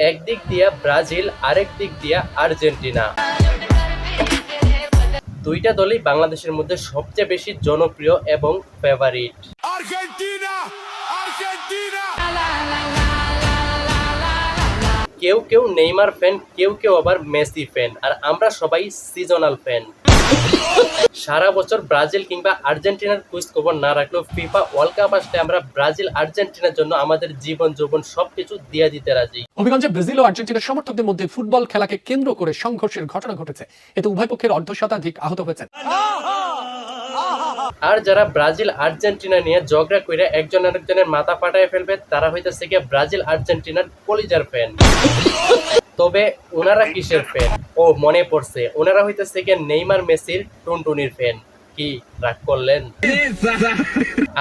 একদিক দিয়া ব্রাজিল, আরেক দিক দিয়া আর্জেন্টিনা। দুইটা দলই বাংলাদেশের মধ্যে সবচেয়ে বেশি জনপ্রিয় এবং ফেভারিট। কেউ কেউ নেইমার ফ্যান, কেউ কেউ আবার মেসি ফ্যান, আর আমরা সবাই সিজনাল ফ্যান। সারা বছর ব্রাজিল কিংবা আর্জেন্টিনার খোঁজ খবর না রাখলেও ফিফা ওয়ার্ল্ড কাপ আসলে আমরা ব্রাজিল আর্জেন্টিনার জন্য আমাদের জীবন যৌবন সবকিছু দিয়ে দিতে রাজি। হবিগঞ্জে ব্রাজিল ও আর্জেন্টিনার সমর্থকদের মধ্যে ফুটবল খেলাকে কেন্দ্র করে সংঘর্ষের ঘটনা ঘটেছে। এতে উভয় পক্ষের অর্ধশতাধিক আহত হয়েছেন। আর যারা ব্রাজিল আর্জেন্টিনা নিয়ে ঝগড়া করে একজন আরেকজনের মাথা ফাটায় ফেলবে তারা হইতেছে গিয়ে ব্রাজিল আর্জেন্টিনার কলিজার ফ্যান। তবে ওনারা কিসের ফ্যান? ও মনে পড়ছে, ওনারা হইতেছে গিয়ে নেইমার মেসির টুনটুনির ফ্যান। কি রাগ করলেন?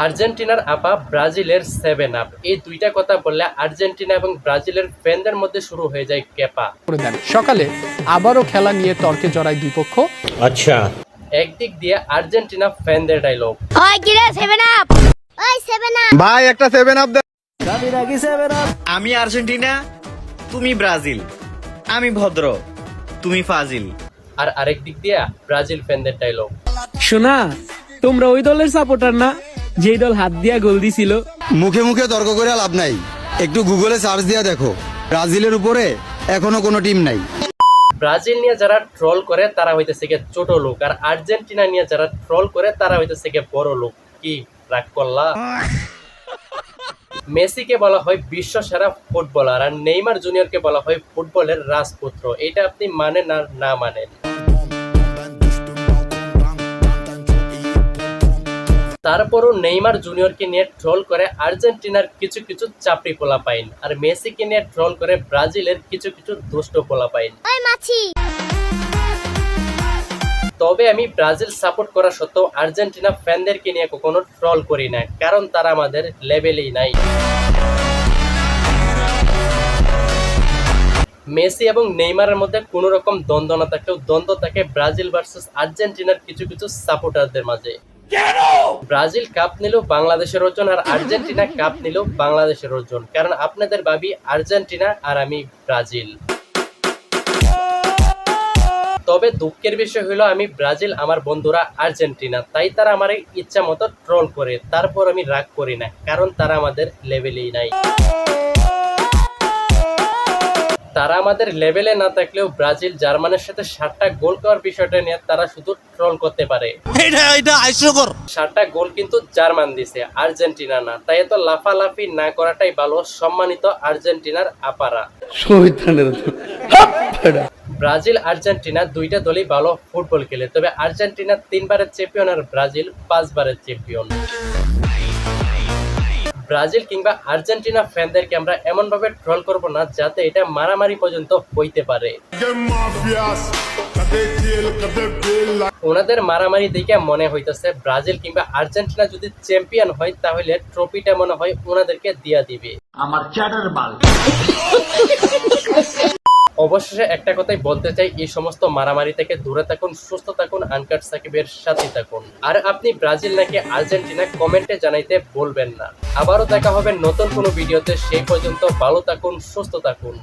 আর্জেন্টিনার আপা, ব্রাজিলের 7 আপ, এই দুইটা কথা বললে আর্জেন্টিনা এবং ব্রাজিলের ফ্যানদের মধ্যে শুরু হয়ে যায় কেপা। সকালে আবারও খেলা নিয়ে তর্কে জড়ায় দুই পক্ষ। আচ্ছা, একদিক দিয়ে আর্জেন্টিনা ফ্যানদের ডায়লগ, ওই কিরে 7 আপ, ওই 7 আপ ভাই একটা 7 আপ দে। আমি আর্জেন্টিনা, তুমি ব্রাজিল। আমি ভদ্র, তুমি ফাজিল। আর আরেক দিক দিয়ে ব্রাজিল ফ্যানদের ডায়লগ, শোনা, তোমরা ওই দলের সাপোর্টার না যেই দল হাত দিয়া গোল দিছিল? মুখে মুখে তর্ক করে লাভ নাই, একটু গুগলে সার্চ দিয়া দেখো, ব্রাজিলের উপরে এখনো কোনো টিম নাই। ব্রাজিল নিয়ে যারা ট্রল করে তারা হইতেছে গিয়ে ছোট লোক, আর আর্জেন্টিনা নিয়ে যারা ট্রল করে তারা হইতেছে গিয়ে বড় লোক। কি রাগ করলা? মেসিকে বলা হয় বিশ্ব সেরা ফুটবলার, আর নেইমার জুনিয়রকে বলা হয় ফুটবলের রাজপুত্র। এটা আপনি মানেন আর না মানেন। তারপরও নেইমার জুনিয়রকে নিয়ে ট্রল করে আর্জেন্টিনার কিছু কিছু চাপড়ি পোলাপাইন, আর মেসিকে নিয়ে ট্রল করে ব্রাজিলের কিছু কিছু দুষ্ট পোলাপাইন। ওই মাছি। তবে আমি ব্রাজিল সাপোর্ট করা সত্ত্বেও আর্জেন্টিনা ফ্যানদেরকে নিয়ে কখনো ট্রল করি না, কারণ তারা আমাদের লেভেলেই নাই। মেসি এবং নেইমারের মধ্যে কোনো রকম দ্বন্দ্ব না থাকলেও দ্বন্দ্ব থাকে ব্রাজিল ভার্সেস আর্জেন্টিনার কিছু কিছু সাপোর্টারদের মাঝে। ব্রাজিল কাপ নিলেও বাংলাদেশের অর্জন, আর আর্জেন্টিনা কাপ নিলেও বাংলাদেশের অর্জন, কারণ আপনাদের ভাবি আর্জেন্টিনা আর আমি ব্রাজিল। তবে দুঃখের বিষয় হলো আমি ব্রাজিল, আমার বন্ধুরা আর্জেন্টিনা, তাই তারা আমার ইচ্ছা মতো ট্রল করে, তারপর আমি রাগ করি না, কারণ তারা আমাদের লেভেলেই নাই। তারা আমাদের লেভেলে না থাকলেও ব্রাজিল জার্মানির সাথে 7টা গোল করার বিষয়টা নিয়ে তারা শুধু ট্রল করতে পারে। 7টা গোল কিন্তু জার্মান দিছে, আর্জেন্টিনা না, তাই এত লাফালাফি না করাটাই ভালো। সম্মানিত আর্জেন্টিনার আপারা, ব্রাজিল আর্জেন্টিনা দুইটা দলই ভালো ফুটবল খেলে, তবে আর্জেন্টিনা 3বারের চ্যাম্পিয়ন আর ব্রাজিল 5বারের চ্যাম্পিয়ন। ব্রাজিল কিংবা আর্জেন্টিনা ফ্যানদেরকে আমরা এমন ভাবে ট্রল করব না যাতে এটা মারামারি পর্যন্ত হইতে পারে। ওনাদের মারামারি দেখে মনে হইতেছে ব্রাজিল কিংবা আর্জেন্টিনা যদি চ্যাম্পিয়ন হয় তাহলে ট্রফিটা মনে হয় ওনাদেরকে দিয়া দিবে। আমার চ্যাটার বাল। অবশেষে একটা কথাই বলতে চাই, এই সমস্ত মারামারি থেকে দূরে থাকুন, সুস্থ থাকুন, আনকাট সাকিবের সাথে থাকুন। আর আপনি ব্রাজিল নাকি আর্জেন্টিনা কমেন্টে জানাইতে বলবেন না। আবারও দেখা হবে নতুন কোনো ভিডিওতে, সেই পর্যন্ত ভালো থাকুন, সুস্থ থাকুন।